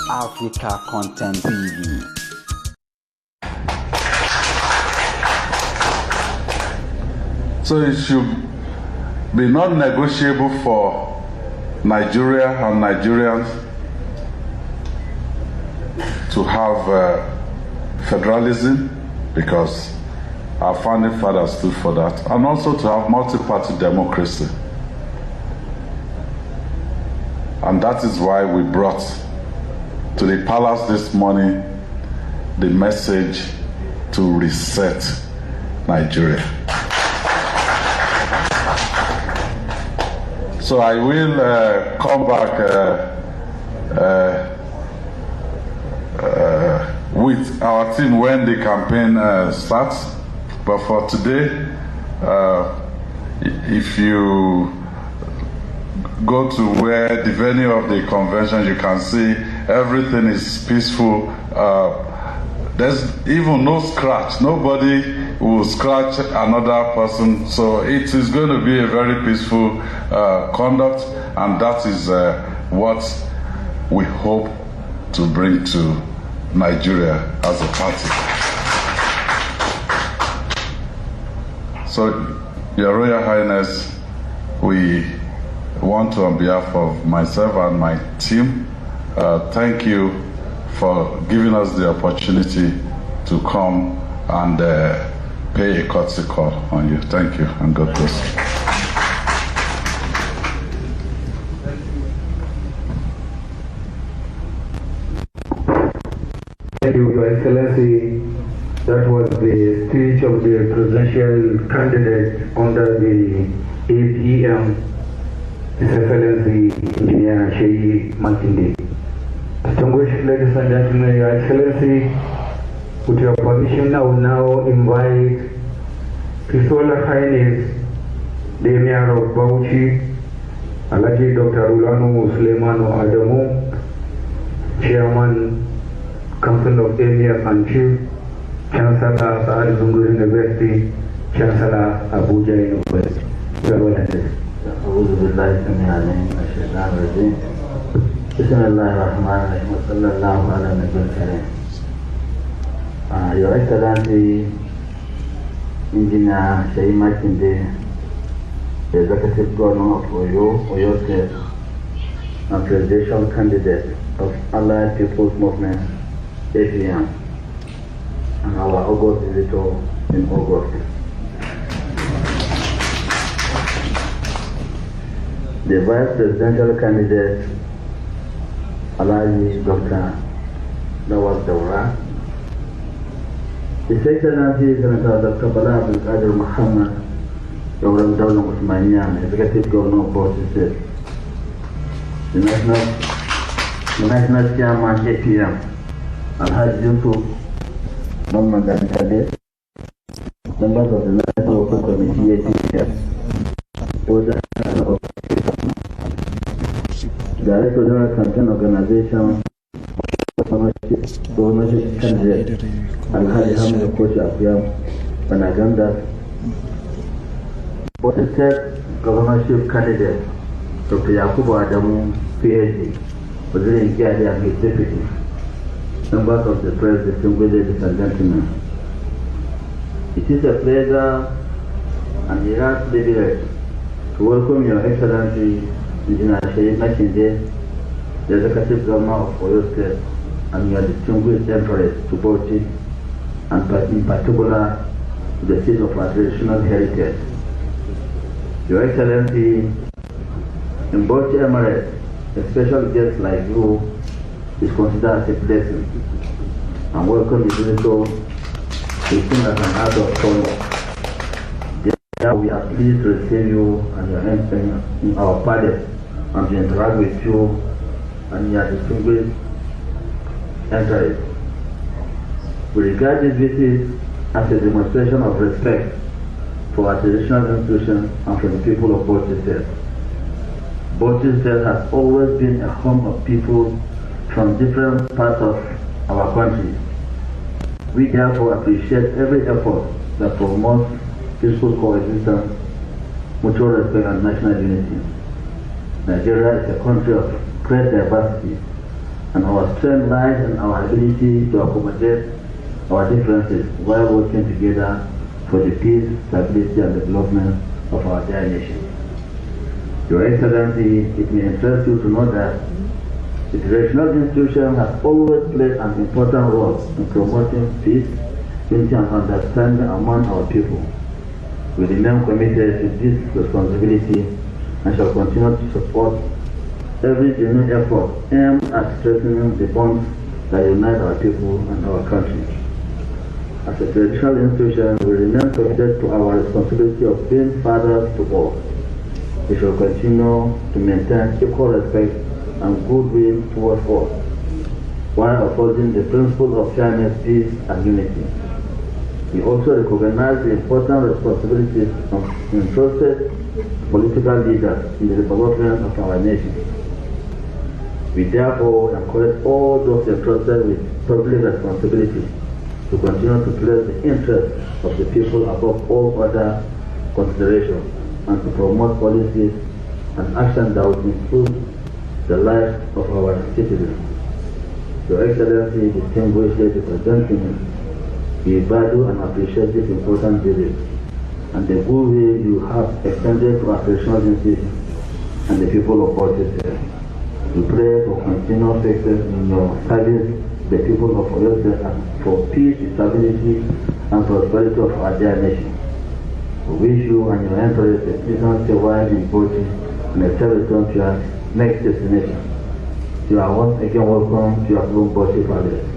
Africa Content TV. So it should be not negotiable for Nigeria and Nigerians to have federalism, because our founding fathers stood for that, and also to have multi-party democracy. And that is why we brought to the palace this morning the message to reset Nigeria. So I will come back with our team when the campaign starts. But for today, if you go to where the venue of the convention, you can see everything is peaceful. There's even no scratch. Nobody will scratch another person. So it is going to be a very peaceful conduct, and that is what we hope to bring to Nigeria as a party. So, Your Royal Highness, we want to, on behalf of myself and my team, thank you for giving us the opportunity to come and pay a courtesy call on you. Thank you, and God bless you. Thank you, Your Excellency. That was the speech of the presidential candidate under the APM, His Excellency Engineer Seyi Makinde. Distinguished ladies and gentlemen, Your Excellency, with your permission, I will now invite His Royal Highness the Emir of Bauchi, Alhaji Dr. Ulanu Suleimanu Adamu, Chairman, Council of Emir and Chief, Chancellor Sa'ad Zungur University, Chancellor Abuja University. Your Excellency. Your Excellency, Engineer Seyi Makinde, the Executive Governor of Oyo State, and Presidential Candidate of Allied People's Movement, APM, and our August visitor in August. The Vice Presidential Candidate, Alhaji Dr. Nawaz Daura, His Excellency Senator Dr. Bala Abdul Qadir Muhammad, Dr. Dawla Usmanian, Executive Governor of Bauchi State, the National Chairman APM, Alhaji Yusuf Muhammad Al-Khalid, members of the National Working Committee APM, Director General Campaign Organization, Governorship Candidate, Alhaji Hamid Kocha Afiam, Panaganda, Bauchi State Governorship Candidate, Dr. Yakubu Adamu, PhD, Waziri Nkiadi and his deputy, members of the press, distinguished ladies and gentlemen. It is a pleasure and a rare privilege to welcome Your Excellency Engineer Seyi Makinde, the Executive Governor of Oyo State, and your distinguished Empress to Bauchi, and in particular to the seat of our traditional heritage. Your Excellency, in Bauchi Emirates, a special guest like you is considered as a blessing, and welcome the visitor is seen as an act of honor. We are pleased to receive you and your entry in our palace and to interact with you and your distinguished entrance. We regard this visit as a demonstration of respect for our traditional institutions and for the people of Bauchi State. Bauchi State has always been a home of people from different parts of our country. We therefore appreciate every effort that promotes peaceful coexistence, mutual respect, and national unity. Nigeria is a country of great diversity, and our strength lies in our ability to accommodate our differences while working together for the peace, stability, and development of our dear nation. Your Excellency, it may interest you to know that the traditional institution has always played an important role in promoting peace, unity, and understanding among our people. We remain committed to this responsibility and shall continue to support every genuine effort aimed at strengthening the bonds that unite our people and our country. As a traditional institution, we remain committed to our responsibility of being fathers to all. We shall continue to maintain equal respect and goodwill towards all, while upholding the principle of fairness, peace, and unity. We also recognize the important responsibilities of entrusted political leaders in the development of our nation. We therefore encourage all those entrusted with public responsibility to continue to place the interests of the people above all other considerations and to promote policies and actions that will improve the lives of our citizens. Your Excellency, distinguished ladies and gentlemen, we value and appreciate this important visit and the good will you have extended to our traditional institutions and the people of Bauchi. We pray for continued success in your service, the people of Oyo State, and for peace, stability, and prosperity of our dear nation. We wish you and your entourage a pleasant stay while in Bauchi and a safe return to your next destination. You are once again welcome to your home Bauchi Palace.